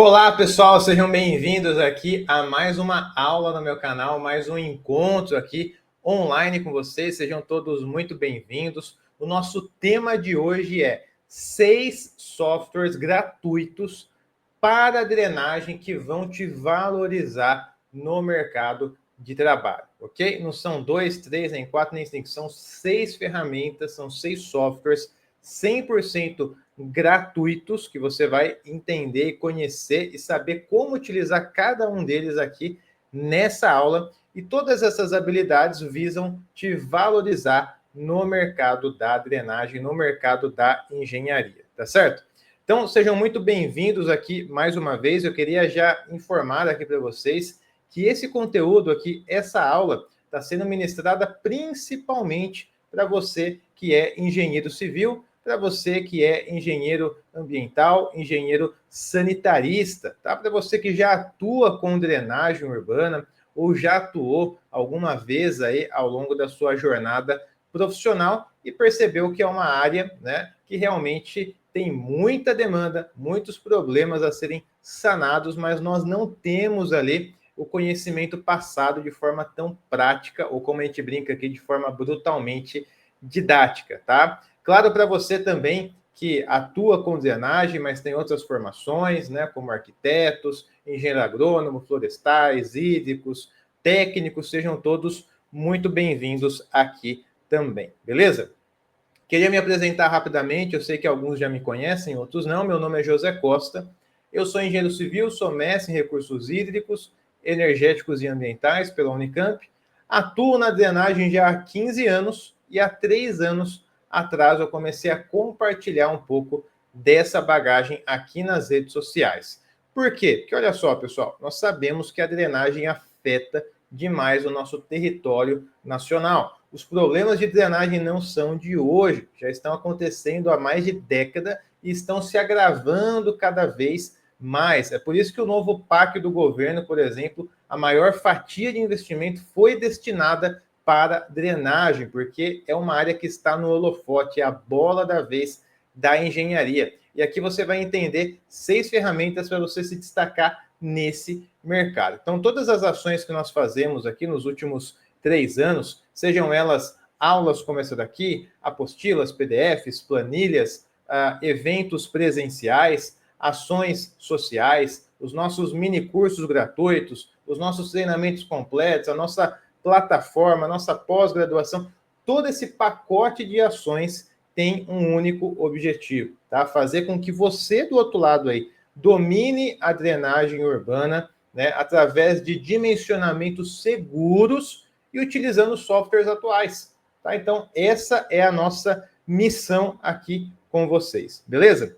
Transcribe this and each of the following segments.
Olá pessoal, sejam bem-vindos aqui a mais uma aula no meu canal, mais um encontro aqui online com vocês, sejam todos muito bem-vindos. O nosso tema de hoje é 6 softwares gratuitos para drenagem que vão te valorizar no mercado de trabalho, ok? Não são 2, 3, nem 4, nem 5, são 6 ferramentas, são 6 softwares 100% gratuitos que você vai entender e conhecer e saber como utilizar cada um deles aqui nessa aula. E todas essas habilidades visam te valorizar no mercado da drenagem, no mercado da engenharia, tá certo? Então, sejam muito bem-vindos aqui mais uma vez. Eu queria já informar aqui para vocês que esse conteúdo aqui, essa aula, está sendo ministrada principalmente para você que é engenheiro civil, para você que é engenheiro ambiental, engenheiro sanitarista, tá? Para você que já atua com drenagem urbana ou já atuou alguma vez aí ao longo da sua jornada profissional e percebeu que é uma área, né, que realmente tem muita demanda, muitos problemas a serem sanados, mas nós não temos ali o conhecimento passado de forma tão prática, ou como a gente brinca aqui, de forma brutalmente didática, tá? Claro, para você também que atua com drenagem, mas tem outras formações, né, como arquitetos, engenheiro agrônomo, florestais, hídricos, técnicos, sejam todos muito bem-vindos aqui também, beleza? Queria me apresentar rapidamente, eu sei que alguns já me conhecem, outros não. Meu nome é José Costa, eu sou engenheiro civil, sou mestre em recursos hídricos, energéticos e ambientais pela Unicamp, atuo na drenagem já há 15 anos e há 3 anos atrás eu comecei a compartilhar um pouco dessa bagagem aqui nas redes sociais. Por quê? Porque olha só, pessoal, nós sabemos que a drenagem afeta demais o nosso território nacional. Os problemas de drenagem não são de hoje, já estão acontecendo há mais de década e estão se agravando cada vez mais. É por isso que o novo PAC do governo, por exemplo, a maior fatia de investimento foi destinada para drenagem, porque é uma área que está no holofote, é a bola da vez da engenharia. E aqui você vai entender 6 ferramentas para você se destacar nesse mercado. Então, todas as ações que nós fazemos aqui nos últimos 3 anos, sejam elas aulas como essa daqui, apostilas, PDFs, planilhas, eventos presenciais, ações sociais, os nossos mini cursos gratuitos, os nossos treinamentos completos, a nossa plataforma, a nossa pós-graduação, todo esse pacote de ações tem um único objetivo, tá? Fazer com que você do outro lado aí domine a drenagem urbana, né, através de dimensionamentos seguros e utilizando softwares atuais. Tá? Então, essa é a nossa missão aqui com vocês, beleza?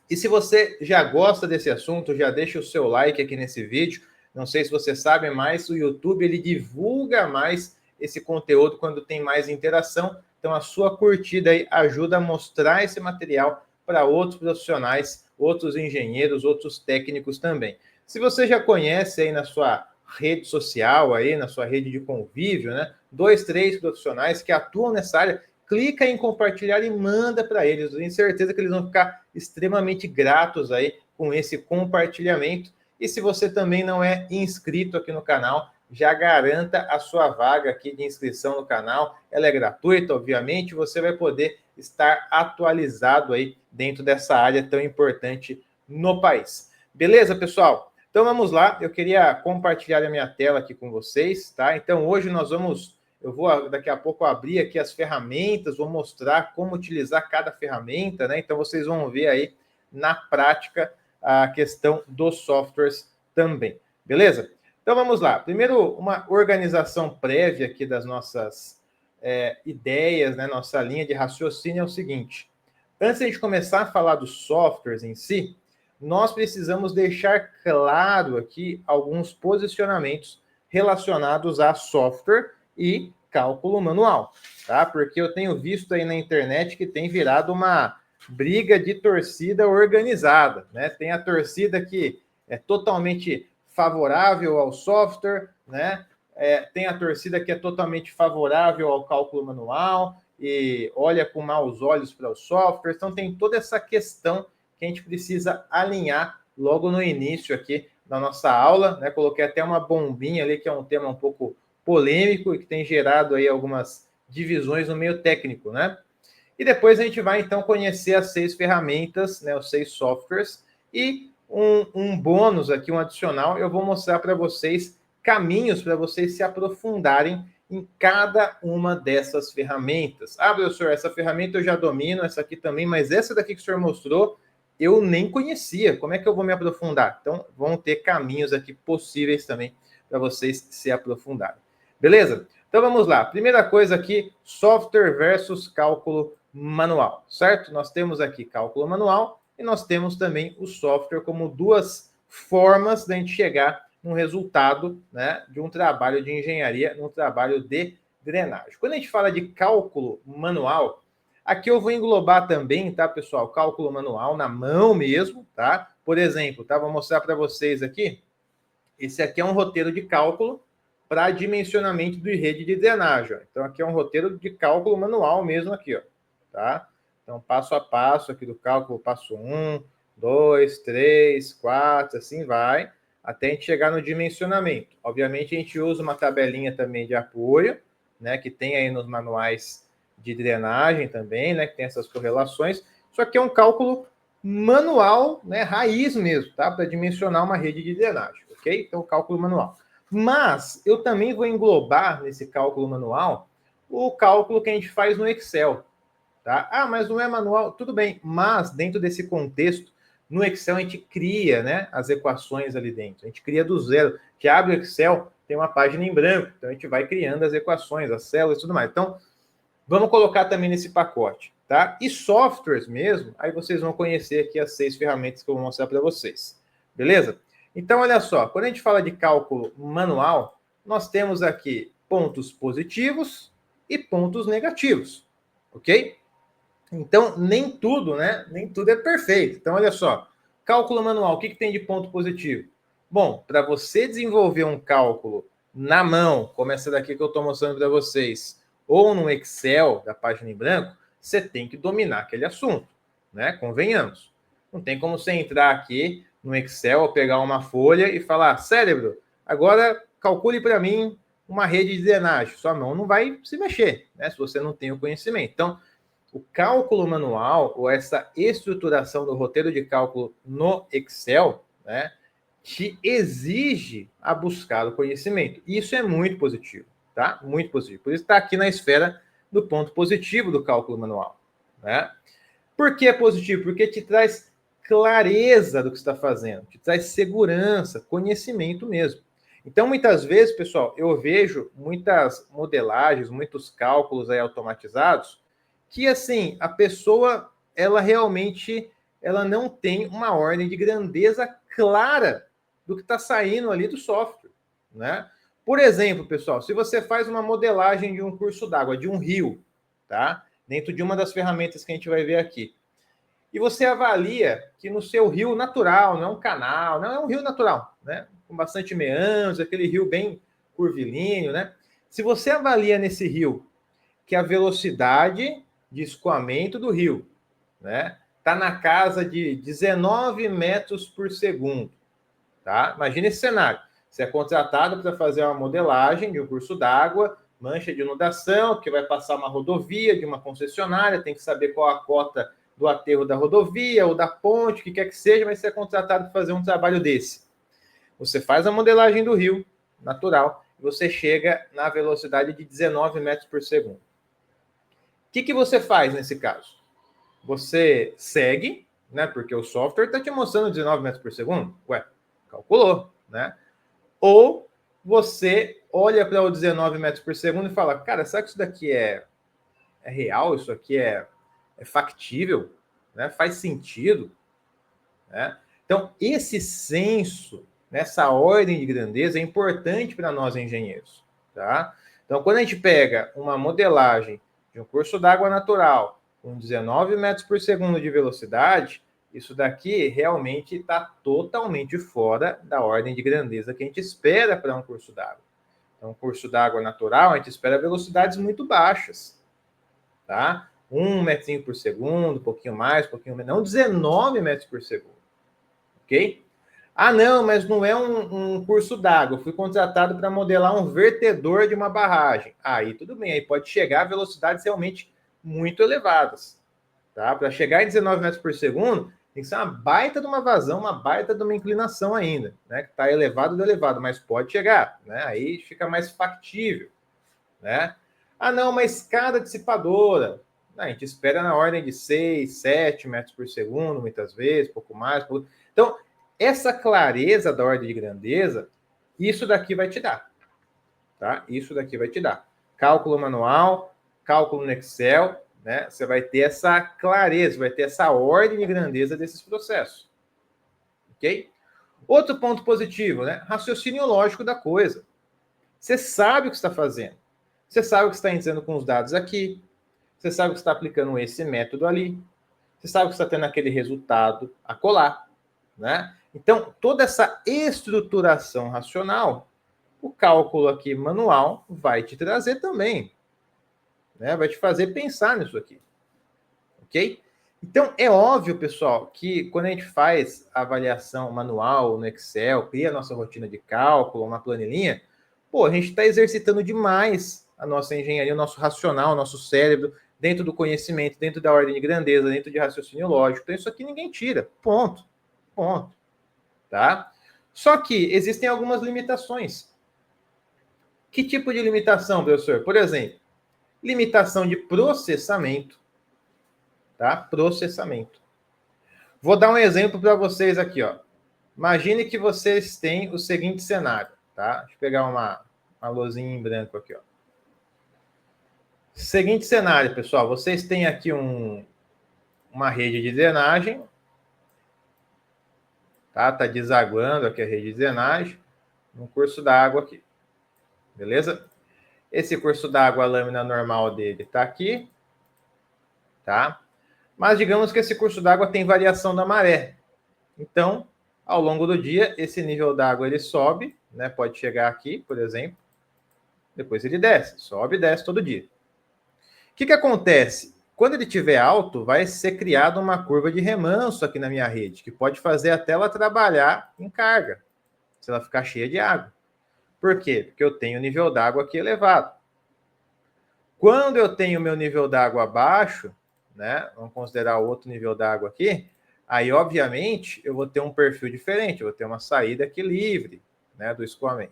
E se você já gosta desse assunto, já deixa o seu like aqui nesse vídeo. Não sei se você sabe, mas o YouTube ele divulga mais esse conteúdo quando tem mais interação. Então, a sua curtida aí ajuda a mostrar esse material para outros profissionais, outros engenheiros, outros técnicos também. Se você já conhece aí na sua rede social, aí na sua rede de convívio, né, 2, 3 profissionais que atuam nessa área, clica em compartilhar e manda para eles. Eu tenho certeza que eles vão ficar extremamente gratos aí com esse compartilhamento. E se você também não é inscrito aqui no canal, já garanta a sua vaga aqui de inscrição no canal. Ela é gratuita, obviamente, você vai poder estar atualizado aí dentro dessa área tão importante no país. Beleza, pessoal? Então vamos lá, eu queria compartilhar a minha tela aqui com vocês, tá? Então hoje eu vou daqui a pouco abrir aqui as ferramentas, vou mostrar como utilizar cada ferramenta, né? Então vocês vão ver aí na prática a questão dos softwares também, beleza? Então vamos lá. Primeiro, uma organização prévia aqui das nossas ideias, né? Nossa linha de raciocínio é o seguinte: antes de a gente começar a falar dos softwares em si, nós precisamos deixar claro aqui alguns posicionamentos relacionados a software e cálculo manual, tá? Porque eu tenho visto aí na internet que tem virado uma briga de torcida organizada, né? Tem a torcida que é totalmente favorável ao software, né? Tem a torcida que é totalmente favorável ao cálculo manual e olha com maus olhos para os softwares. Então tem toda essa questão que a gente precisa alinhar logo no início aqui da nossa aula, né? Coloquei até uma bombinha ali, que é um tema um pouco polêmico e que tem gerado aí algumas divisões no meio técnico, né? E depois a gente vai, então, conhecer as 6 ferramentas, né, os 6 softwares, e um bônus aqui, um adicional, eu vou mostrar para vocês caminhos para vocês se aprofundarem em cada uma dessas ferramentas. Ah, professor, essa ferramenta eu já domino, essa aqui também, mas essa daqui que o senhor mostrou, eu nem conhecia. Como é que eu vou me aprofundar? Então, vão ter caminhos aqui possíveis também para vocês se aprofundarem. Beleza? Então, vamos lá. Primeira coisa aqui, software versus cálculo manual, certo? Nós temos aqui cálculo manual e nós temos também o software como duas formas da gente chegar num resultado, né, de um trabalho de engenharia, num trabalho de drenagem. Quando a gente fala de cálculo manual, aqui eu vou englobar também, tá, pessoal, cálculo manual na mão mesmo, tá? Por exemplo, tá, vou mostrar para vocês aqui. Esse aqui é um roteiro de cálculo para dimensionamento de rede de drenagem. Então, aqui é um roteiro de cálculo manual mesmo aqui, ó, tá? Então, passo a passo aqui do cálculo, passo 1, 2, 3, 4, assim vai, até a gente chegar no dimensionamento. Obviamente, a gente usa uma tabelinha também de apoio, né, que tem aí nos manuais de drenagem também, né, que tem essas correlações. Só que é um cálculo manual, né, raiz mesmo, tá? Para dimensionar uma rede de drenagem, ok? Então, cálculo manual. Mas eu também vou englobar nesse cálculo manual o cálculo que a gente faz no Excel, tá? Ah, mas não é manual, tudo bem, mas dentro desse contexto, no Excel a gente cria, né, as equações ali dentro, a gente cria do zero, que abre o Excel, tem uma página em branco, então a gente vai criando as equações, as células e tudo mais. Então, vamos colocar também nesse pacote, tá? E softwares mesmo, aí vocês vão conhecer aqui as 6 ferramentas que eu vou mostrar para vocês, beleza? Então, olha só, quando a gente fala de cálculo manual, nós temos aqui pontos positivos e pontos negativos, ok? Então, nem tudo, né? Nem tudo é perfeito. Então, olha só, cálculo manual, o que tem de ponto positivo? Bom, para você desenvolver um cálculo na mão, como essa daqui que eu estou mostrando para vocês, ou no Excel da página em branco, você tem que dominar aquele assunto, né? Convenhamos. Não tem como você entrar aqui no Excel, pegar uma folha e falar, cérebro, agora calcule para mim uma rede de drenagem. Sua mão não vai se mexer, né? Se você não tem o conhecimento. Então, o cálculo manual, ou essa estruturação do roteiro de cálculo no Excel, né, te exige a buscar o conhecimento. Isso é muito positivo, tá? Muito positivo. Por isso está aqui na esfera do ponto positivo do cálculo manual, né? Por que é positivo? Porque te traz clareza do que está fazendo, te traz segurança, conhecimento mesmo. Então, muitas vezes, pessoal, eu vejo muitas modelagens, muitos cálculos aí automatizados, que assim, a pessoa, ela realmente, ela não tem uma ordem de grandeza clara do que está saindo ali do software, né? Por exemplo, pessoal, se você faz uma modelagem de um curso d'água, de um rio, tá? Dentro de uma das ferramentas que a gente vai ver aqui. E você avalia que no seu rio natural, não é um canal, não é um rio natural, né? Com bastante meandros, aquele rio bem curvilíneo, né? Se você avalia nesse rio que a velocidade de escoamento do rio, né, está na casa de 19 metros por segundo, tá? Imagina esse cenário. Você é contratado para fazer uma modelagem de um curso d'água, mancha de inundação, que vai passar uma rodovia de uma concessionária, tem que saber qual a cota do aterro da rodovia ou da ponte, o que quer que seja, mas você é contratado para fazer um trabalho desse. Você faz a modelagem do rio natural e você chega na velocidade de 19 metros por segundo. O que você faz nesse caso? Você segue, né? Porque o software está te mostrando 19 metros por segundo. Ué, calculou, né? Ou você olha para o 19 metros por segundo e fala, cara, será que isso daqui é real? Isso aqui é factível? Né? Faz sentido? Né? Então, esse senso, nessa ordem de grandeza, é importante para nós engenheiros. Tá? Então, quando a gente pega uma modelagem de um curso d'água natural com 19 metros por segundo de velocidade, isso daqui realmente está totalmente fora da ordem de grandeza que a gente espera para um curso d'água. Então, um curso d'água natural, a gente espera velocidades muito baixas, tá? 1 metrinho por segundo, um pouquinho mais, um pouquinho menos, não 19 metros por segundo, ok? Ah, não, mas não é um curso d'água. Eu fui contratado para modelar um vertedor de uma barragem. Aí tudo bem, aí pode chegar a velocidades realmente muito elevadas. Tá? Para chegar em 19 metros por segundo, tem que ser uma baita de uma vazão, uma baita de uma inclinação ainda, né? Que está elevado do elevado, mas pode chegar, né? Aí fica mais factível, né? Ah, não, uma escada dissipadora. A gente espera na ordem de 6, 7 metros por segundo, muitas vezes, pouco mais. Então, essa clareza da ordem de grandeza, isso daqui vai te dar, tá? Isso daqui vai te dar. Cálculo manual, cálculo no Excel, né? Você vai ter essa clareza, vai ter essa ordem de grandeza desses processos, ok? Outro ponto positivo, né? Raciocínio lógico da coisa. Você sabe o que está fazendo. Você sabe o que está dizendo com os dados aqui. Você sabe que está aplicando esse método ali. Você sabe que está tendo aquele resultado a colar, né? Então, toda essa estruturação racional, o cálculo aqui manual vai te trazer também, né? Vai te fazer pensar nisso aqui, ok? Então, é óbvio, pessoal, que quando a gente faz a avaliação manual no Excel, cria a nossa rotina de cálculo, uma planilhinha, pô, a gente está exercitando demais a nossa engenharia, o nosso racional, o nosso cérebro, dentro do conhecimento, dentro da ordem de grandeza, dentro de raciocínio lógico. Então, isso aqui ninguém tira. Ponto. Ponto. Tá? Só que existem algumas limitações. Que tipo de limitação, professor? Por exemplo, limitação de processamento. Tá? Processamento. Vou dar um exemplo para vocês aqui, ó. Imagine que vocês têm o seguinte cenário, tá? Deixa eu pegar uma luzinha em branco aqui, ó. Seguinte cenário, pessoal. Vocês têm aqui uma rede de drenagem, tá? Tá desaguando aqui a rede de drenagem, um curso d'água aqui, beleza? Esse curso d'água, a lâmina normal dele tá aqui, tá? Mas digamos que esse curso d'água tem variação da maré. Então, ao longo do dia, esse nível d'água ele sobe, né? Pode chegar aqui, por exemplo, depois ele desce, sobe e desce todo dia. O que acontece? Quando ele estiver alto, vai ser criada uma curva de remanso aqui na minha rede, que pode fazer até ela trabalhar em carga, se ela ficar cheia de água. Por quê? Porque eu tenho o nível d'água aqui elevado. Quando eu tenho o meu nível d'água baixo, né? Vamos considerar outro nível d'água aqui. Aí, obviamente, eu vou ter um perfil diferente, eu vou ter uma saída aqui livre, né, do escoamento.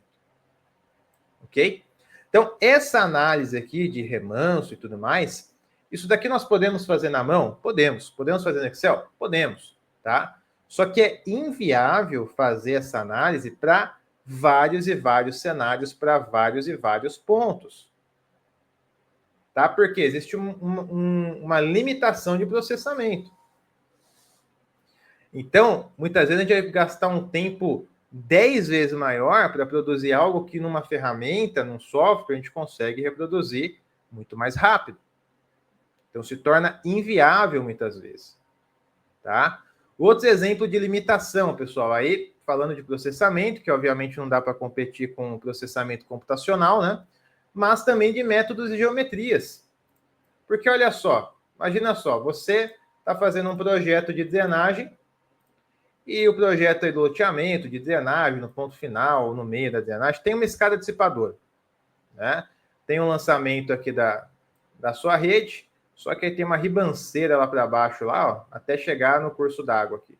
Ok? Então, essa análise aqui de remanso e tudo mais, isso daqui nós podemos fazer na mão? Podemos. Podemos fazer no Excel? Podemos, tá? Só que é inviável fazer essa análise para vários e vários cenários, para vários e vários pontos. Tá? Porque existe uma limitação de processamento. Então, muitas vezes a gente vai gastar um tempo 10 vezes maior para produzir algo que numa ferramenta, num software, a gente consegue reproduzir muito mais rápido. Então, se torna inviável muitas vezes. Tá? Outro exemplo de limitação, pessoal, aí falando de processamento, que obviamente não dá para competir com o processamento computacional, né? Mas também de métodos e geometrias. Porque olha só, imagina só, você está fazendo um projeto de drenagem e o projeto de loteamento, de drenagem, no ponto final, no meio da drenagem, tem uma escada dissipadora, né? Tem um lançamento aqui da sua rede, só que aí tem uma ribanceira lá para baixo, lá, ó, até chegar no curso d'água aqui.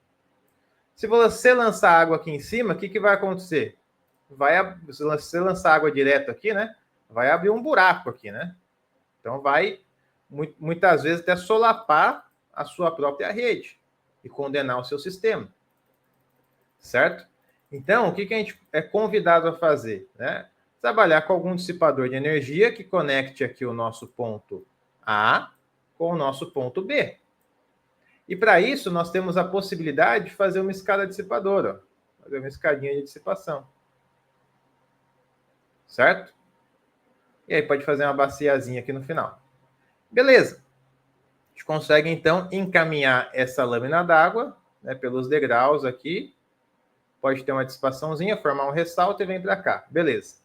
Se você lançar água aqui em cima, o que vai acontecer? Se você lançar água direto aqui, né? Vai abrir um buraco aqui, né? Então vai, muitas vezes, até solapar a sua própria rede e condenar o seu sistema. Certo? Então, o que a gente é convidado a fazer? Né? Trabalhar com algum dissipador de energia que conecte aqui o nosso ponto A com o nosso ponto B. E para isso, nós temos a possibilidade de fazer uma escada dissipadora, ó. Fazer uma escadinha de dissipação. Certo? E aí pode fazer uma baciazinha aqui no final. Beleza. A gente consegue, então, encaminhar essa lâmina d'água, né, pelos degraus aqui. Pode ter uma dissipaçãozinha, formar um ressalto e vem para cá. Beleza.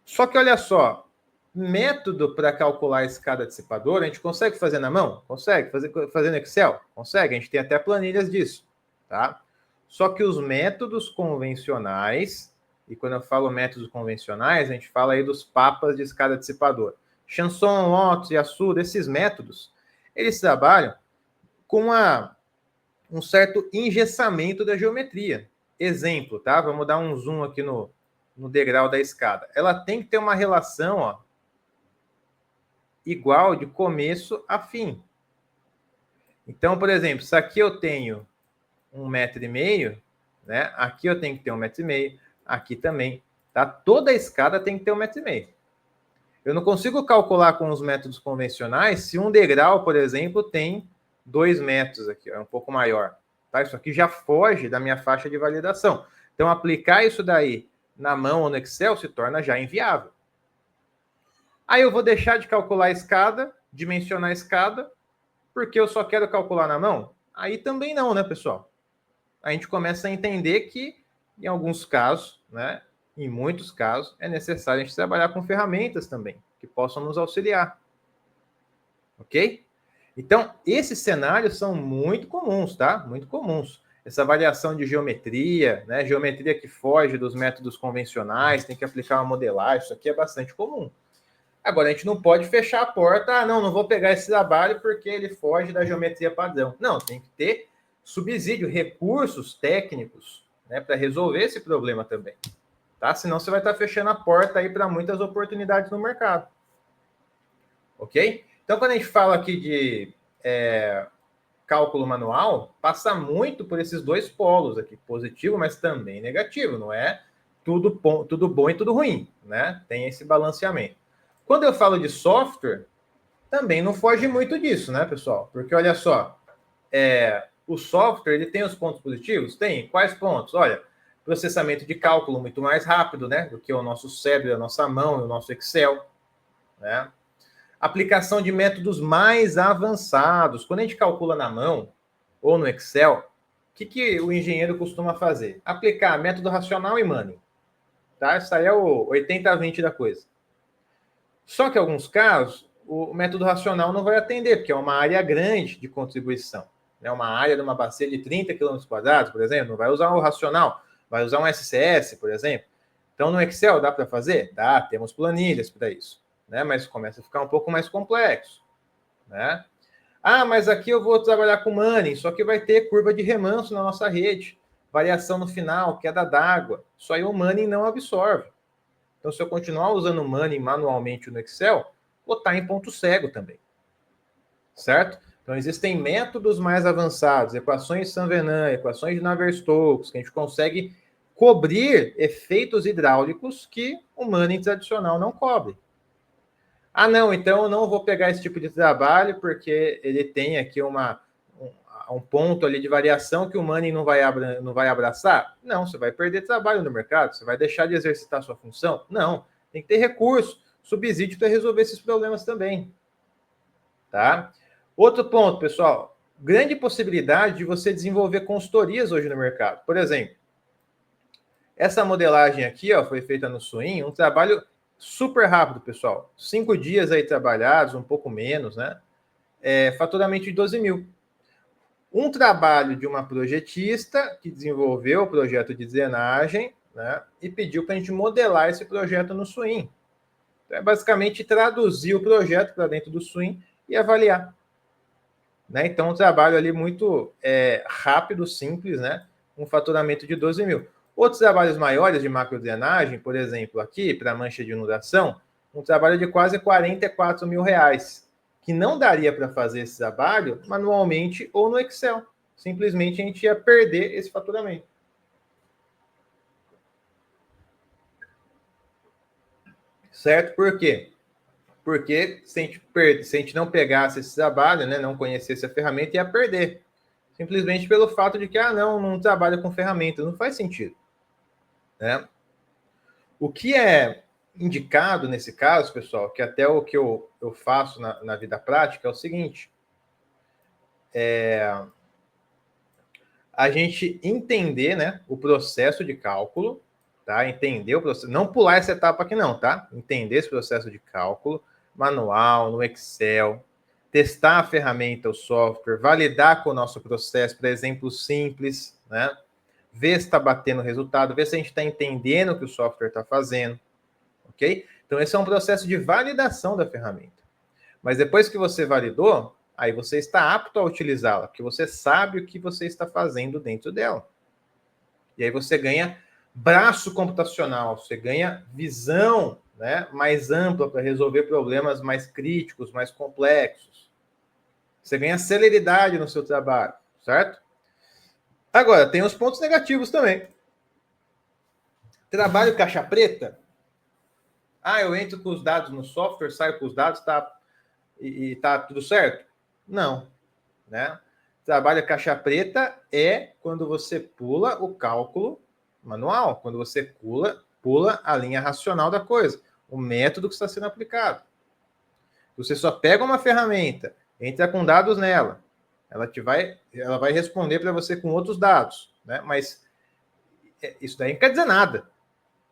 Só que olha só, método para calcular a escada dissipadora, a gente consegue fazer na mão? Consegue. Fazer no Excel? Consegue. A gente tem até planilhas disso. Tá? Só que os métodos convencionais, e quando eu falo métodos convencionais, a gente fala aí dos papas de escada dissipadora. Chanson, Lotus, Yasuda, esses métodos, eles trabalham com um certo engessamento da geometria. Exemplo, tá? Vamos dar um zoom aqui no degrau da escada. Ela tem que ter uma relação, ó, igual de começo a fim. Então, por exemplo, se aqui eu tenho 1,5 m, né? Aqui eu tenho que ter 1,5 m, aqui também, tá? Toda a escada tem que ter 1,5 m. Eu não consigo calcular com os métodos convencionais se um degrau, por exemplo, tem 2 metros aqui, ó, é um pouco maior. Tá? Isso aqui já foge da minha faixa de validação. Então, aplicar isso daí na mão ou no Excel se torna já inviável. Aí eu vou deixar de calcular a escada, dimensionar a escada, porque eu só quero calcular na mão? Aí também não, né, pessoal? A gente começa a entender que, em alguns casos, né, em muitos casos, é necessário a gente trabalhar com ferramentas também, que possam nos auxiliar. Ok? Então, esses cenários são muito comuns, tá? Muito comuns. Essa variação de geometria, né? Geometria que foge dos métodos convencionais, tem que aplicar uma modelagem, isso aqui é bastante comum. Agora, a gente não pode fechar a porta, não vou pegar esse trabalho porque ele foge da geometria padrão. Não, tem que ter subsídio, recursos técnicos, né, para resolver esse problema também. Tá? Senão você vai estar fechando a porta aí para muitas oportunidades no mercado. Ok? Então, quando a gente fala aqui de cálculo manual, passa muito por esses dois polos aqui, positivo, mas também negativo, não é tudo bom e tudo ruim, né? Tem esse balanceamento. Quando eu falo de software, também não foge muito disso, né, pessoal? Porque olha só, o software ele tem os pontos positivos? Tem. Quais pontos? Olha, processamento de cálculo muito mais rápido, né, do que o nosso cérebro, a nossa mão, o nosso Excel, né? Aplicação de métodos mais avançados. Quando a gente calcula na mão ou no Excel, o que o engenheiro costuma fazer? Aplicar método racional e Manning. Tá? Isso aí é o 80-20 da coisa. Só que em alguns casos, o método racional não vai atender, porque é uma área grande de contribuição. É uma área de uma bacia de 30 km², por exemplo, não vai usar o racional, vai usar um SCS, por exemplo. Então, no Excel dá para fazer? Dá, temos planilhas para isso. Né? Mas começa a ficar um pouco mais complexo. Né? Mas aqui eu vou trabalhar com Manning, só que vai ter curva de remanso na nossa rede, variação no final, queda d'água. Isso aí o Manning não absorve. Então, se eu continuar usando o Manning manualmente no Excel, vou estar em ponto cego também. Certo? Então, existem métodos mais avançados, equações de Saint-Venant, equações de Navier-Stokes, que a gente consegue cobrir efeitos hidráulicos que o Manning tradicional não cobre. Não, então eu não vou pegar esse tipo de trabalho porque ele tem aqui um ponto ali de variação que o Manning não vai abraçar? Não, você vai perder trabalho no mercado, você vai deixar de exercitar sua função? Não, tem que ter recurso, subsídio para resolver esses problemas também. Tá? Outro ponto, pessoal, grande possibilidade de você desenvolver consultorias hoje no mercado. Por exemplo, essa modelagem aqui, ó, foi feita no Swing, um trabalho super rápido, pessoal. 5 dias aí trabalhados, um pouco menos, né? Faturamento de 12 mil. Um trabalho de uma projetista que desenvolveu o projeto de drenagem, né? E pediu para a gente modelar esse projeto no Swing. Então, é basicamente traduzir o projeto para dentro do Swing e avaliar. Né? Então, um trabalho ali muito rápido, simples, né? Um faturamento de 12 mil. Outros trabalhos maiores de macrodrenagem, por exemplo, aqui, para mancha de inundação, um trabalho de quase 44 mil reais, que não daria para fazer esse trabalho manualmente ou no Excel. Simplesmente a gente ia perder esse faturamento. Certo? Por quê? Porque se a gente não pegasse esse trabalho, né, não conhecesse a ferramenta, ia perder. Simplesmente pelo fato de que, não trabalha com ferramenta. Não faz sentido. Né? O que é indicado nesse caso, pessoal, que até o que eu faço na vida prática, é o seguinte. A gente entender, né, o processo de cálculo, tá? Entender o processo, não pular essa etapa aqui não, tá? Entender esse processo de cálculo, manual, no Excel, testar a ferramenta, o software, validar com o nosso processo para exemplos simples, né? ver se está batendo o resultado, ver se a gente está entendendo o que o software está fazendo, ok? Então, esse é um processo de validação da ferramenta. Mas depois que você validou, aí você está apto a utilizá-la, porque você sabe o que você está fazendo dentro dela. E aí você ganha braço computacional, você ganha visão, né, mais ampla para resolver problemas mais críticos, mais complexos. Você ganha celeridade no seu trabalho, certo? Agora, tem os pontos negativos também. Trabalho caixa preta. Ah, eu entro com os dados no software, saio com os dados, e tá tudo certo? Não, né? Trabalho caixa preta é quando você pula o cálculo manual, quando você pula a linha racional da coisa, o método que está sendo aplicado. Você só pega uma ferramenta, entra com dados nela, ela vai responder para você com outros dados, né? Mas isso daí não quer dizer nada.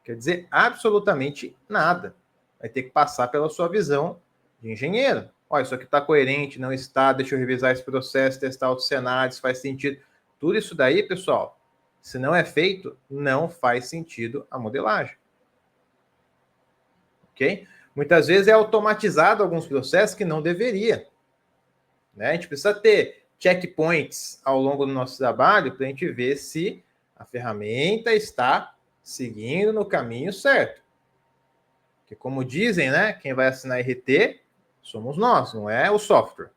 Quer dizer absolutamente nada. Vai ter que passar pela sua visão de engenheiro. Olha, isso aqui está coerente, não está, deixa eu revisar esse processo, testar outros cenários, faz sentido. Tudo isso daí, pessoal, se não é feito, não faz sentido a modelagem. Ok? Muitas vezes é automatizado alguns processos que não deveria. Né? A gente precisa ter checkpoints ao longo do nosso trabalho para a gente ver se a ferramenta está seguindo no caminho certo. Porque, como dizem, né, quem vai assinar RT somos nós, não é o software.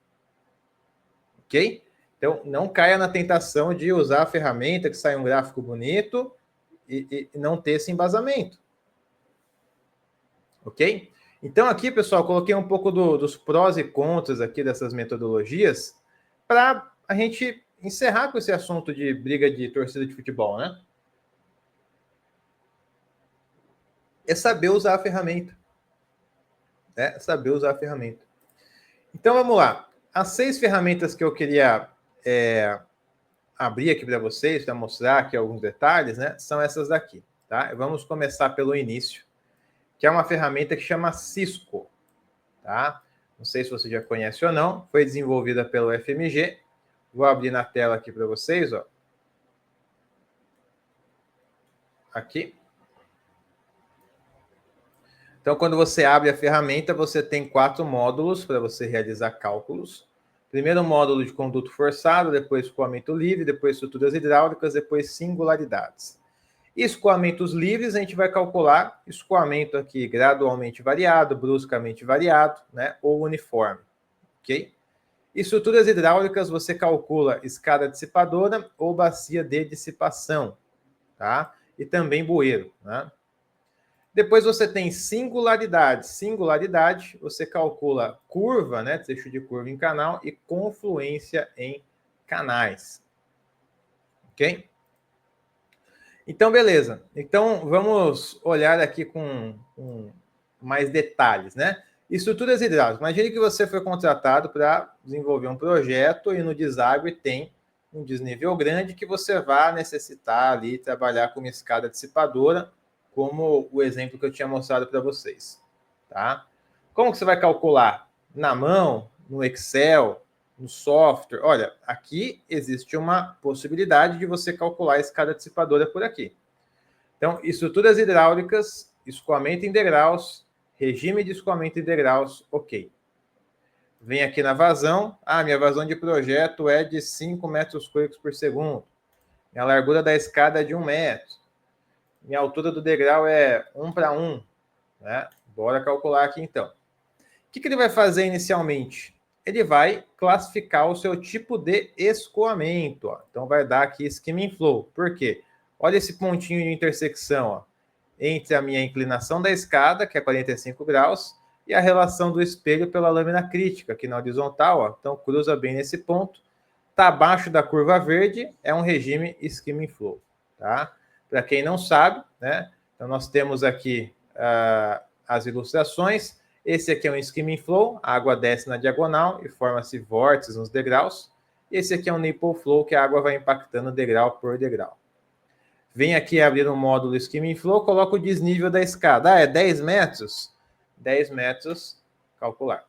Ok? Então, não caia na tentação de usar a ferramenta que sai um gráfico bonito e não ter esse embasamento. Ok? Então, aqui, pessoal, coloquei um pouco dos prós e contras aqui dessas metodologias para a gente encerrar com esse assunto de briga de torcida de futebol, né? É saber usar a ferramenta. É saber usar a ferramenta. Então, vamos lá. As 6 ferramentas que eu queria abrir aqui para vocês, para mostrar aqui alguns detalhes, né? São essas daqui, tá? Vamos começar pelo início, que é uma ferramenta que chama Cisco, tá? Não sei se você já conhece ou não, foi desenvolvida pelo FMG. Vou abrir na tela aqui para vocês, ó. Aqui. Então, quando você abre a ferramenta, você tem 4 módulos para você realizar cálculos. Primeiro módulo de conduto forçado, depois escoamento livre, depois estruturas hidráulicas, depois singularidades. Escoamentos livres, a gente vai calcular escoamento aqui gradualmente variado, bruscamente variado, né, ou uniforme, ok? Estruturas hidráulicas, você calcula escada dissipadora ou bacia de dissipação, tá? E também bueiro, né? Depois você tem singularidade. Singularidade, você calcula curva, né, trecho de curva em canal e confluência em canais. Ok? Então, beleza. Então, vamos olhar aqui com mais detalhes, né? Estruturas hidráulicas. Imagine que você foi contratado para desenvolver um projeto e no deságue tem um desnível grande que você vai necessitar ali trabalhar com uma escada dissipadora, como o exemplo que eu tinha mostrado para vocês, tá? Como que você vai calcular? Na mão, no Excel, no software? Olha, aqui existe uma possibilidade de você calcular a escada dissipadora por aqui. Então, estruturas hidráulicas, escoamento em degraus, regime de escoamento em degraus, ok. Vem aqui na vazão. Ah, minha vazão de projeto é de 5 metros cúbicos por segundo. Minha largura da escada é de 1 metro. Minha altura do degrau é 1 para 1. Né? Bora calcular aqui, então. O que ele vai fazer inicialmente? Ele vai classificar o seu tipo de escoamento. Ó. Então, vai dar aqui skimming flow. Por quê? Olha esse pontinho de intersecção, ó, entre a minha inclinação da escada, que é 45 graus, e a relação do espelho pela lâmina crítica, aqui na horizontal. Ó. Então, cruza bem nesse ponto. Está abaixo da curva verde, é um regime skimming flow. Tá? Para quem não sabe, né? Então, nós temos aqui as ilustrações. Esse aqui é um skimming flow, a água desce na diagonal e forma-se vórtices nos degraus. Esse aqui é um nipple flow, que a água vai impactando degrau por degrau. Vem aqui abrir o módulo skimming flow, coloca o desnível da escada. Ah, é 10 metros? 10 metros, calcular.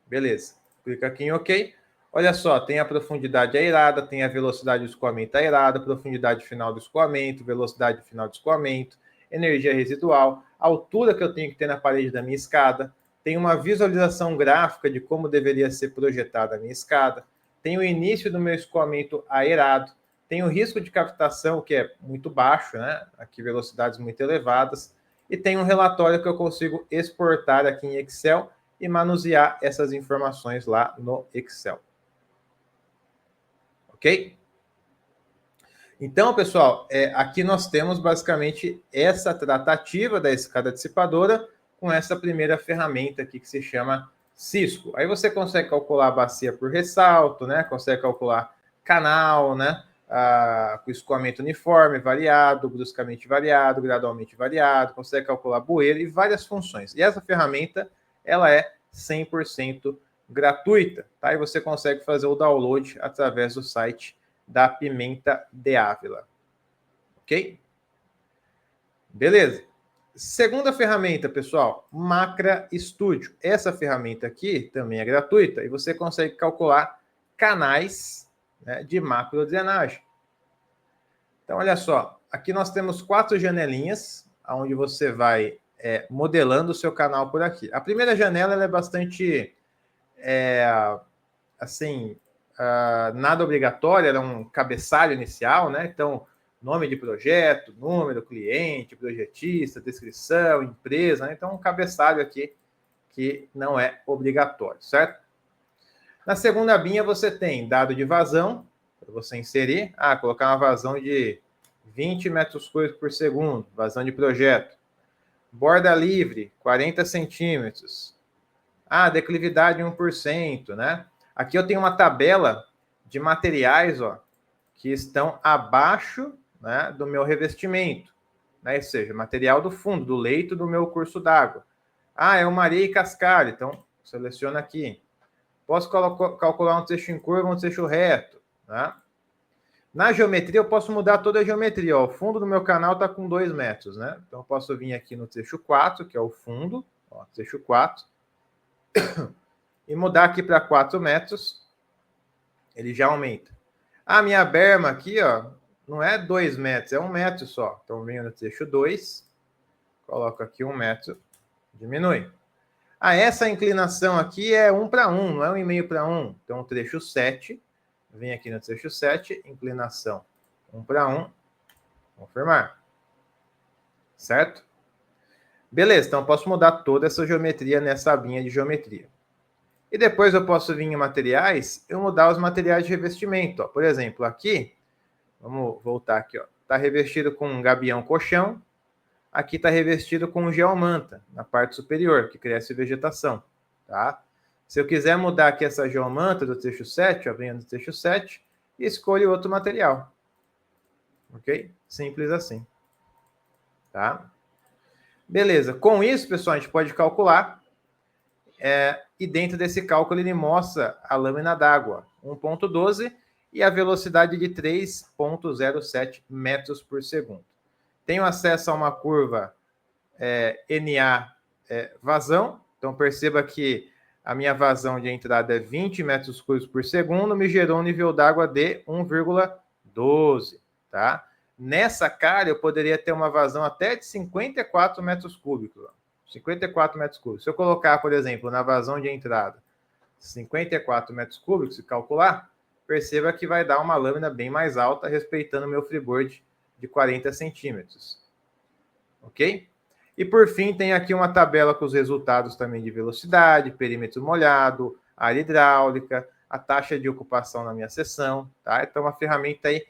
Beleza. Clica aqui em OK. Olha só, tem a profundidade aerada, tem a velocidade do escoamento aerado, a profundidade final do escoamento, velocidade final do escoamento, energia residual, a altura que eu tenho que ter na parede da minha escada, tem uma visualização gráfica de como deveria ser projetada a minha escada, tem o início do meu escoamento aerado, tem o risco de captação, que é muito baixo, né? Aqui velocidades muito elevadas, e tem um relatório que eu consigo exportar aqui em Excel e manusear essas informações lá no Excel. Ok? Então, pessoal, aqui nós temos basicamente essa tratativa da escada dissipadora com essa primeira ferramenta aqui que se chama Cisco. Aí você consegue calcular a bacia por ressalto, né? Consegue calcular canal, né? Com escoamento uniforme, variado, bruscamente variado, gradualmente variado, consegue calcular bueiro e várias funções. E essa ferramenta, ela é 100% gratuita, tá? E você consegue fazer o download através do site da Pimenta de Ávila. Ok? Beleza. Segunda ferramenta, pessoal, Macra Studio. Essa ferramenta aqui também é gratuita e você consegue calcular canais, né, de macrodrenagem. Então, olha só, aqui nós temos 4 janelinhas, onde você vai modelando o seu canal por aqui. A primeira janela ela é bastante, assim, nada obrigatória, era um cabeçalho inicial, né? Então, nome de projeto, número, cliente, projetista, descrição, empresa, né? Então, um cabeçalho aqui que não é obrigatório, certo? Na segunda abinha você tem dado de vazão, para você inserir, colocar uma vazão de 20 metros cúbicos por segundo, vazão de projeto. Borda livre, 40 centímetros. Declividade 1%, né? Aqui eu tenho uma tabela de materiais, ó, que estão abaixo, né, do meu revestimento, né? Ou seja, material do fundo, do leito do meu curso d'água. É uma areia e cascalho, então seleciona aqui. Posso calcular um trecho em curva, um trecho reto, né? Na geometria, eu posso mudar toda a geometria. Ó. O fundo do meu canal está com 2 metros, né? Então, eu posso vir aqui no trecho 4, que é o fundo, ó, trecho 4, e mudar aqui para 4 metros, ele já aumenta. Minha berma aqui, ó, não é 2 metros, é 1 metro só. Então, venho no trecho 2, coloco aqui 1 metro, diminui. Essa inclinação aqui é 1 para 1, não é 1,5 para 1. Então, trecho 7, vem aqui no trecho 7, inclinação 1 para 1, confirmar. Certo? Beleza, então eu posso mudar toda essa geometria nessa abinha de geometria. E depois eu posso vir em materiais e mudar os materiais de revestimento. Ó. Por exemplo, aqui, vamos voltar aqui, ó. Está revestido com um gabião colchão. Aqui está revestido com um geomanta, na parte superior, que cresce vegetação. Tá? Se eu quiser mudar aqui essa geomanta do trecho 7, ó, venho do trecho 7 e escolho outro material. Ok? Simples assim. Tá? Beleza. Com isso, pessoal, a gente pode calcular. E dentro desse cálculo ele mostra a lâmina d'água, 1,12 e a velocidade de 3,07 metros por segundo. Tenho acesso a uma curva NA vazão, então perceba que a minha vazão de entrada é 20 metros cúbicos por segundo, me gerou um nível d'água de 1,12, tá? Nessa cara eu poderia ter uma vazão até de 54 metros cúbicos, 54 metros cúbicos. Se eu colocar, por exemplo, na vazão de entrada 54 metros cúbicos e calcular, perceba que vai dar uma lâmina bem mais alta, respeitando o meu freeboard de 40 centímetros. Ok? E por fim, tem aqui uma tabela com os resultados também de velocidade, perímetro molhado, área hidráulica, a taxa de ocupação na minha seção, tá? Então, uma ferramenta aí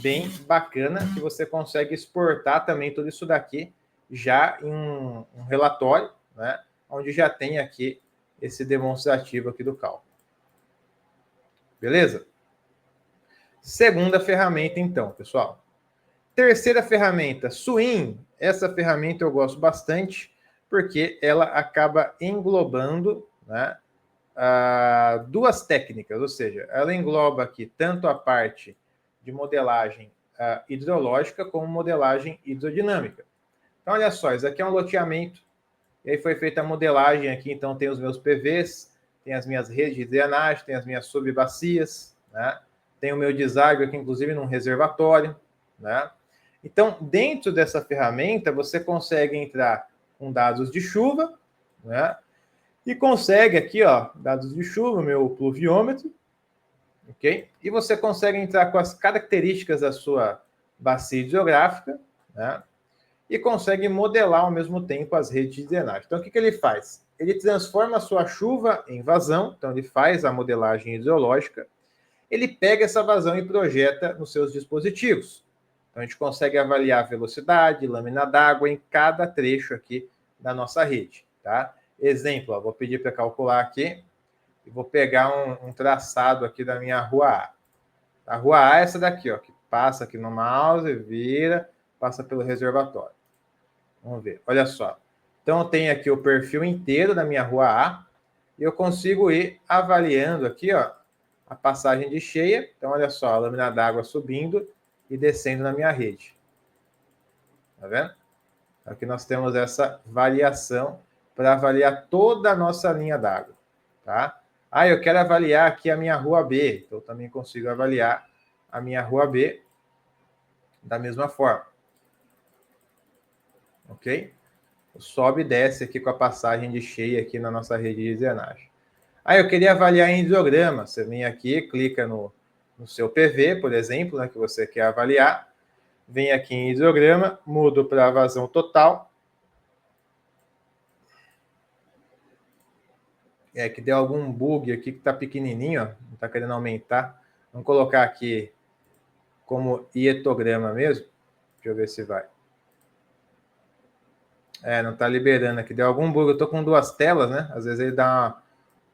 bem bacana que você consegue exportar também tudo isso daqui já em um relatório, né? Onde já tem aqui esse demonstrativo aqui do cálculo. Beleza? Segunda ferramenta, então, pessoal. Terceira ferramenta, Swing. Essa ferramenta eu gosto bastante, porque ela acaba englobando, né, duas técnicas, ou seja, ela engloba aqui tanto a parte de modelagem hidrológica como modelagem hidrodinâmica. Então, olha só, isso aqui é um loteamento, e aí foi feita a modelagem aqui, então tem os meus PVs, tem as minhas redes de drenagem, tem as minhas subbacias, né? Tem o meu deságua aqui, inclusive, num reservatório, né? Então, dentro dessa ferramenta, você consegue entrar com dados de chuva, né? E consegue aqui, ó, dados de chuva, meu pluviômetro, ok? E você consegue entrar com as características da sua bacia hidrográfica, né? E consegue modelar ao mesmo tempo as redes de drenagem. Então, o que ele faz? Ele transforma a sua chuva em vazão, então ele faz a modelagem hidrológica, ele pega essa vazão e projeta nos seus dispositivos. Então, a gente consegue avaliar a velocidade, lâmina d'água em cada trecho aqui da nossa rede, tá? Exemplo, ó, vou pedir para calcular aqui e vou pegar um traçado aqui da minha rua A. A rua A é essa daqui, ó, que passa aqui no mouse, vira, passa pelo reservatório. Vamos ver, olha só. Então, eu tenho aqui o perfil inteiro da minha rua A e eu consigo ir avaliando aqui, ó, a passagem de cheia. Então, olha só, a lâmina d'água subindo e descendo na minha rede. Tá vendo? Aqui nós temos essa variação para avaliar toda a nossa linha d'água, tá? Ah, eu quero avaliar aqui a minha rua B, então eu também consigo avaliar a minha rua B da mesma forma. Ok? Sobe e desce aqui com a passagem de cheia aqui na nossa rede de drenagem. Ah, eu queria avaliar em hidrograma. Você vem aqui, clica no seu PV, por exemplo, né, que você quer avaliar. Vem aqui em hidrograma, mudo para vazão total. É que deu algum bug aqui que está pequenininho, ó, não está querendo aumentar. Vamos colocar aqui como hietograma mesmo. Deixa eu ver se vai. É, não está liberando aqui. Deu algum bug. Eu estou com duas telas, né? Às vezes ele dá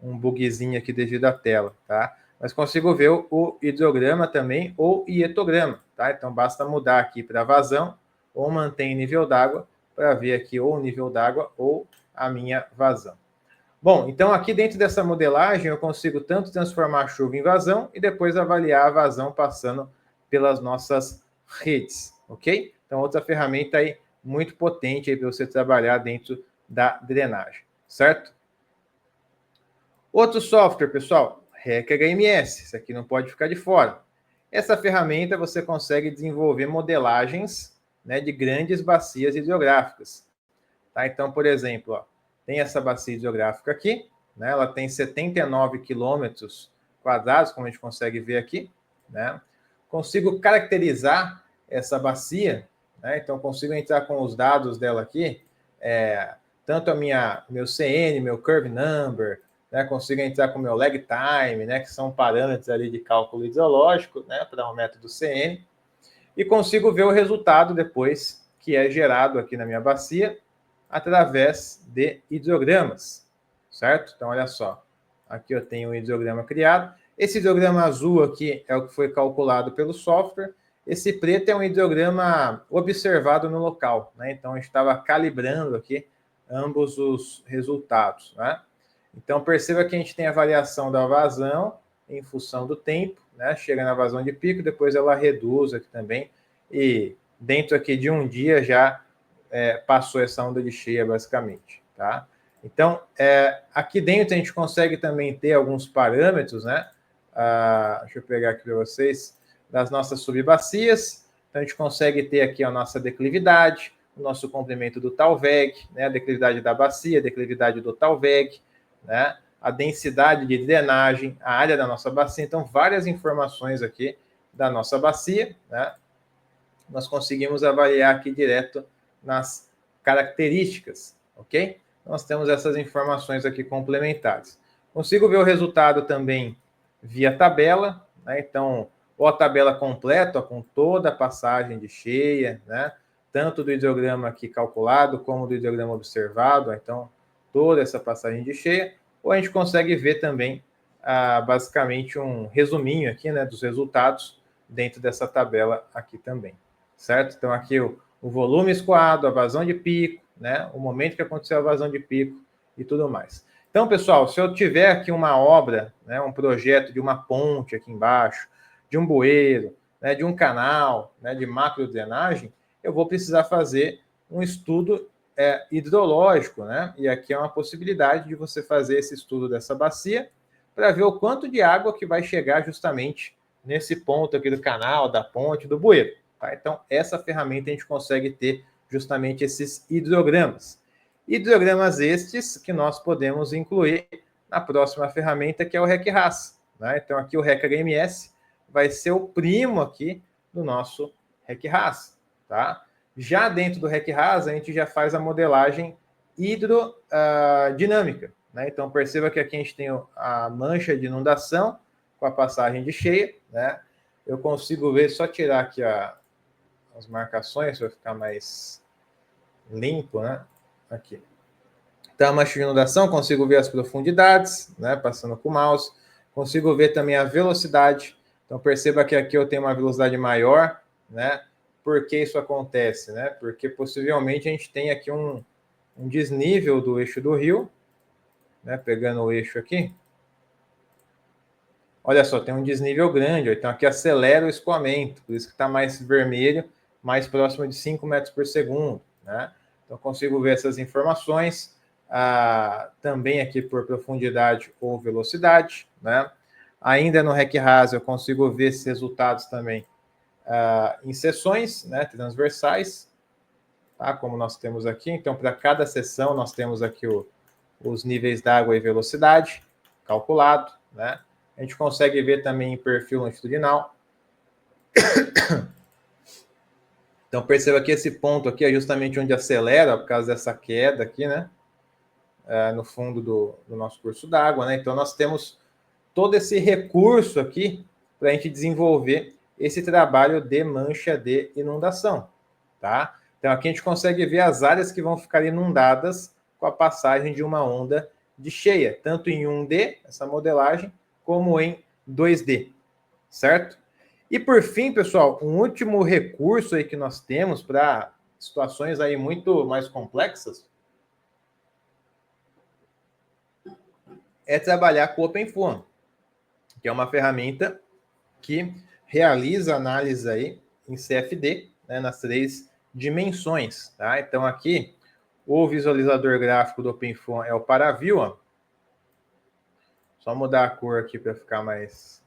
um bugzinho aqui devido à tela, tá? Mas consigo ver o hidrograma também ou hietograma, tá? Então basta mudar aqui para vazão ou mantém nível d'água para ver aqui ou o nível d'água ou a minha vazão. Bom, então aqui dentro dessa modelagem eu consigo tanto transformar a chuva em vazão e depois avaliar a vazão passando pelas nossas redes, ok? Então outra ferramenta aí muito potente aí para você trabalhar dentro da drenagem, certo? Outro software, pessoal, REC HMS, isso aqui não pode ficar de fora. Essa ferramenta você consegue desenvolver modelagens, né, de grandes bacias hidrográficas. Tá? Então, por exemplo, ó, tem essa bacia hidrográfica aqui, né, ela tem 79 quilômetros quadrados, como a gente consegue ver aqui, né? Consigo caracterizar essa bacia, né? Então consigo entrar com os dados dela aqui, tanto meu CN, meu curve number, né? Consigo entrar com o meu lag time, né? Que são parâmetros ali de cálculo hidrológico, né? Para o método CN, e consigo ver o resultado depois que é gerado aqui na minha bacia através de hidrogramas, certo? Então, olha só, aqui eu tenho um hidrograma criado. Esse hidrograma azul aqui é o que foi calculado pelo software. Esse preto é um hidrograma observado no local, né? Então, a gente estava calibrando aqui ambos os resultados, né? Então, perceba que a gente tem a variação da vazão em função do tempo, né? Chega na vazão de pico, depois ela reduz aqui também, e dentro aqui de um dia já passou essa onda de cheia, basicamente, tá? Então, aqui dentro a gente consegue também ter alguns parâmetros, né? Deixa eu pegar aqui para vocês, das nossas subbacias. Então, a gente consegue ter aqui a nossa declividade, o nosso comprimento do Talveg, né? A declividade da bacia, a declividade do Talveg, né? A densidade de drenagem, a área da nossa bacia. Então, várias informações aqui da nossa bacia, né? Nós conseguimos avaliar aqui direto nas características, ok? Nós temos essas informações aqui complementares. Consigo ver o resultado também via tabela, né? Então, ou a tabela completa, ó, com toda a passagem de cheia, né? Tanto do hidrograma aqui calculado, como do hidrograma observado, ó, então, toda essa passagem de cheia, ou a gente consegue ver também, basicamente, um resuminho aqui, né, dos resultados dentro dessa tabela aqui também, certo? Então, aqui o volume escoado, a vazão de pico, né? O momento que aconteceu a vazão de pico e tudo mais. Então, pessoal, se eu tiver aqui uma obra, né, um projeto de uma ponte aqui embaixo, de um bueiro, né, de um canal, né, de macro drenagem, eu vou precisar fazer um estudo hidrológico, né? E aqui é uma possibilidade de você fazer esse estudo dessa bacia para ver o quanto de água que vai chegar justamente nesse ponto aqui do canal, da ponte, do bueiro. Tá? Então, essa ferramenta a gente consegue ter justamente esses hidrogramas. Hidrogramas estes que nós podemos incluir na próxima ferramenta, que é o RecRAS. Né? Então, aqui o RecHMS vai ser o primo aqui do nosso RecRAS. Tá? Já dentro do RecRAS, a gente já faz a modelagem hidrodinâmica. Né? Então, perceba que aqui a gente tem a mancha de inundação com a passagem de cheia. Né? Eu consigo ver, só tirar aqui as marcações para ficar mais limpo, né? Aqui. Então, a mancha de inundação, consigo ver as profundidades, né? Passando com o mouse. Consigo ver também a velocidade. Então, perceba que aqui eu tenho uma velocidade maior, né? Por que isso acontece, né? Porque possivelmente a gente tem aqui um desnível do eixo do rio, né? Pegando o eixo aqui. Olha só, tem um desnível grande, então aqui acelera o escoamento, por isso que está mais vermelho, mais próximo de 5 metros por segundo, né? Então consigo ver essas informações, também aqui por profundidade ou velocidade, né? Ainda no RecRAS eu consigo ver esses resultados também em seções, né, transversais, tá? Como nós temos aqui. Então, para cada seção, nós temos aqui os níveis d'água e velocidade calculado, né? A gente consegue ver também em perfil longitudinal. Então, perceba que esse ponto aqui é justamente onde acelera, por causa dessa queda aqui, né? No fundo do nosso curso d'água, né? Então, nós temos todo esse recurso aqui para a gente desenvolver esse trabalho de mancha de inundação, tá? Então, aqui a gente consegue ver as áreas que vão ficar inundadas com a passagem de uma onda de cheia, tanto em 1D, essa modelagem, como em 2D, certo? E por fim, pessoal, um último recurso aí que nós temos para situações aí muito mais complexas é trabalhar com o OpenFOAM, que é uma ferramenta que realiza análise aí em CFD, né, nas 3 dimensões, tá? Então aqui o visualizador gráfico do OpenFOAM é o Paraview, ó. Só mudar a cor aqui para ficar mais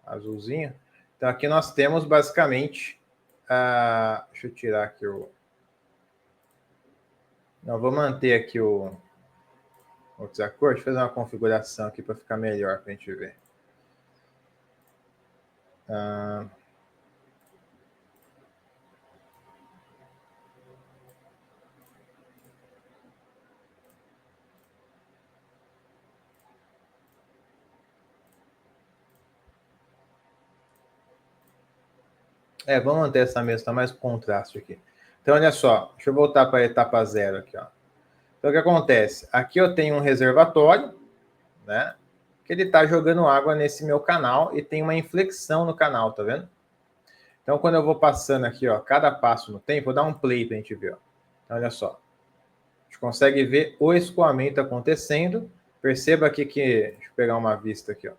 azulzinho. Então aqui nós temos basicamente deixa eu tirar aqui não, vou manter aqui o desacordo. Deixa eu fazer uma configuração aqui para ficar melhor para a gente ver. Vamos manter essa mesma, tá mais contraste aqui. Então, olha só, deixa eu voltar para a etapa 0 aqui, ó. Então, o que acontece? Aqui eu tenho um reservatório, né? Que ele está jogando água nesse meu canal e tem uma inflexão no canal, tá vendo? Então, quando eu vou passando aqui, ó, cada passo no tempo, vou dar um play para a gente ver, ó. Então, olha só. A gente consegue ver o escoamento acontecendo. Perceba aqui que... Deixa eu pegar uma vista aqui, ó.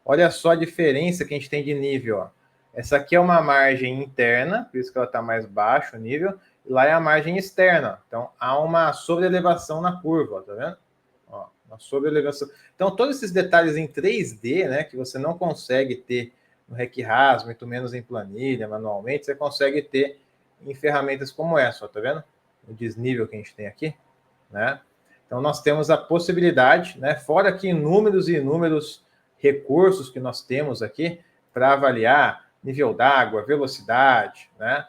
Olha só a diferença que a gente tem de nível, ó. Essa aqui é uma margem interna, por isso que ela está mais baixo o nível, e lá é a margem externa. Então, há uma sobreelevação na curva, ó, tá vendo? Ó, uma sobreelevação. Então, todos esses detalhes em 3D, né, que você não consegue ter no RecRAS, muito menos em planilha, manualmente, você consegue ter em ferramentas como essa, ó, tá vendo? O desnível que a gente tem aqui, né? Então, nós temos a possibilidade, né, fora que inúmeros e inúmeros recursos que nós temos aqui para avaliar nível d'água, velocidade, né,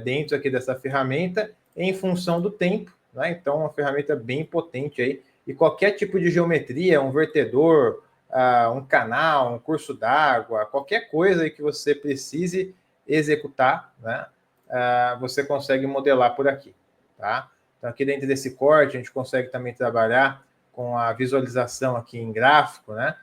dentro aqui dessa ferramenta, em função do tempo, né? Então, uma ferramenta bem potente aí, e qualquer tipo de geometria, um vertedor, um canal, um curso d'água, qualquer coisa aí que você precise executar, né, você consegue modelar por aqui, tá? Então, aqui dentro desse corte, a gente consegue também trabalhar com a visualização aqui em gráfico, né?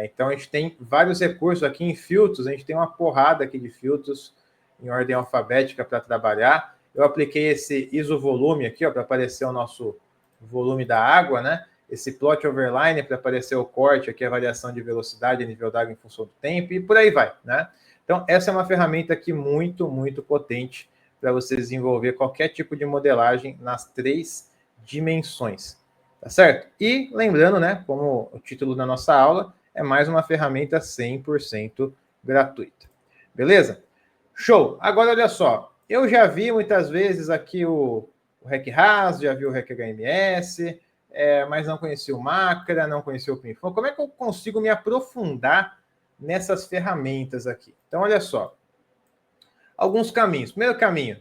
Então, a gente tem vários recursos aqui em filtros, a gente tem uma porrada aqui de filtros em ordem alfabética para trabalhar. Eu apliquei esse isovolume aqui, ó, para aparecer o nosso volume da água, né? Esse plot overline para aparecer o corte aqui, a variação de velocidade e nível d'água em função do tempo, e por aí vai, né? Então, essa é uma ferramenta aqui muito, muito potente para você desenvolver qualquer tipo de modelagem nas 3 dimensões, tá certo? E lembrando, né, como o título da nossa aula, é mais uma ferramenta 100% gratuita. Beleza? Show! Agora, olha só, eu já vi muitas vezes aqui o RecRas, já vi o RecHMS, mas não conheci o Macra, não conheci o Pinfon. Como é que eu consigo me aprofundar nessas ferramentas aqui? Então, olha só, alguns caminhos. Primeiro caminho,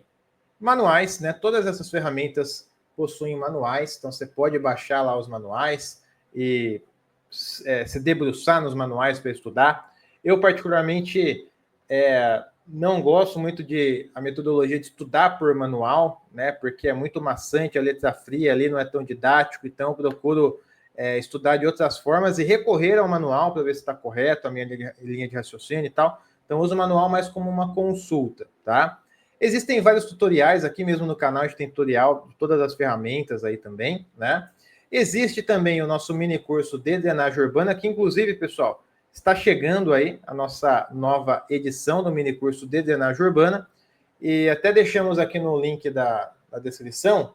manuais, né? Todas essas ferramentas possuem manuais, então você pode baixar lá os manuais e se debruçar nos manuais para estudar. Eu, particularmente, não gosto muito de a metodologia de estudar por manual, né? Porque é muito maçante, a letra fria ali não é tão didático, então eu procuro estudar de outras formas e recorrer ao manual para ver se está correto a minha linha de raciocínio e tal. Então, eu uso o manual mais como uma consulta, tá? Existem vários tutoriais aqui mesmo no canal, a gente tem tutorial de todas as ferramentas aí também, né? Existe também o nosso mini curso de drenagem urbana, que inclusive, pessoal, está chegando aí a nossa nova edição do mini curso de drenagem urbana, e até deixamos aqui no link da descrição,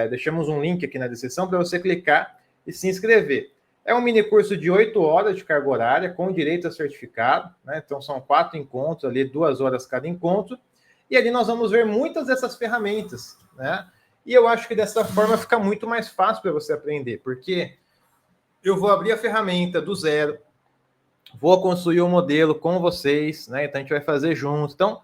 deixamos um link aqui na descrição para você clicar e se inscrever. É um mini curso de 8 horas de carga horária, com direito a certificado, né? Então são 4 encontros ali, 2 horas cada encontro, e ali nós vamos ver muitas dessas ferramentas, né? E eu acho que dessa forma fica muito mais fácil para você aprender, porque eu vou abrir a ferramenta do zero, vou construir um modelo com vocês, né? Então a gente vai fazer junto. Então,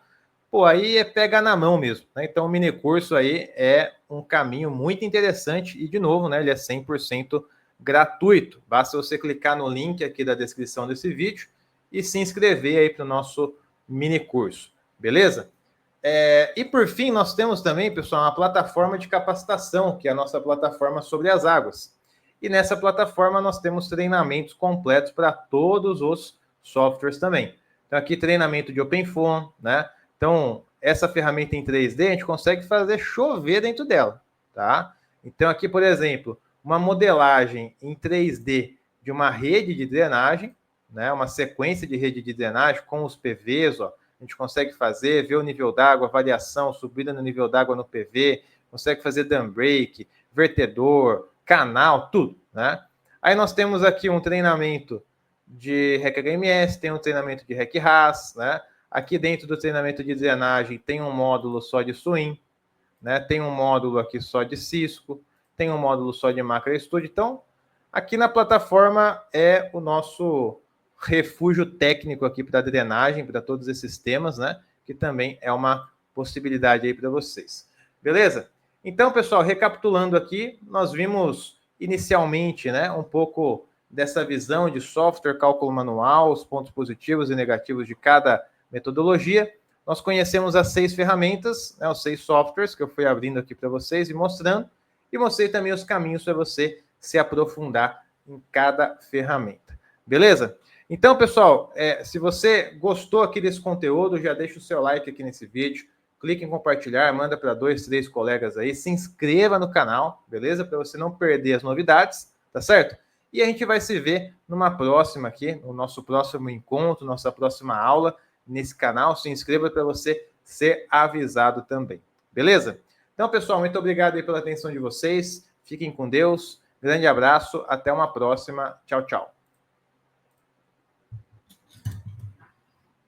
pô, aí é pegar na mão mesmo, né? Então o mini curso aí é um caminho muito interessante e, de novo, né, ele é 100% gratuito. Basta você clicar no link aqui da descrição desse vídeo e se inscrever aí para o nosso mini curso, beleza? E por fim, nós temos também, pessoal, uma plataforma de capacitação, que é a nossa plataforma sobre as águas. E nessa plataforma nós temos treinamentos completos para todos os softwares também. Então aqui treinamento de OpenFOAM, né? Então essa ferramenta em 3D a gente consegue fazer chover dentro dela, tá? Então aqui, por exemplo, uma modelagem em 3D de uma rede de drenagem, né? Uma sequência de rede de drenagem com os PVs, ó. A gente consegue fazer, ver o nível d'água, variação, subida no nível d'água no PV, consegue fazer dam break, vertedor, canal, tudo, né? Aí nós temos aqui um treinamento de RecHMS, tem um treinamento de RecRas, né? Aqui dentro do treinamento de drenagem tem um módulo só de swim, né? Tem um módulo aqui só de Cisco, tem um módulo só de Macro Studio. Então, aqui na plataforma é o nosso refúgio técnico aqui para drenagem, para todos esses temas, né? Que também é uma possibilidade aí para vocês. Beleza? Então, pessoal, recapitulando aqui, nós vimos inicialmente, né, um pouco dessa visão de software, cálculo manual, os pontos positivos e negativos de cada metodologia. Nós conhecemos as 6 ferramentas, né, os 6 softwares que eu fui abrindo aqui para vocês e mostrando, e mostrei também os caminhos para você se aprofundar em cada ferramenta. Beleza? Então, pessoal, se você gostou aqui desse conteúdo, já deixa o seu like aqui nesse vídeo, clique em compartilhar, manda para 2, 3 colegas aí, se inscreva no canal, beleza? Para você não perder as novidades, tá certo? E a gente vai se ver numa próxima aqui, no nosso próximo encontro, nossa próxima aula nesse canal. Se inscreva para você ser avisado também, beleza? Então, pessoal, muito obrigado aí pela atenção de vocês, fiquem com Deus, grande abraço, até uma próxima, tchau, tchau.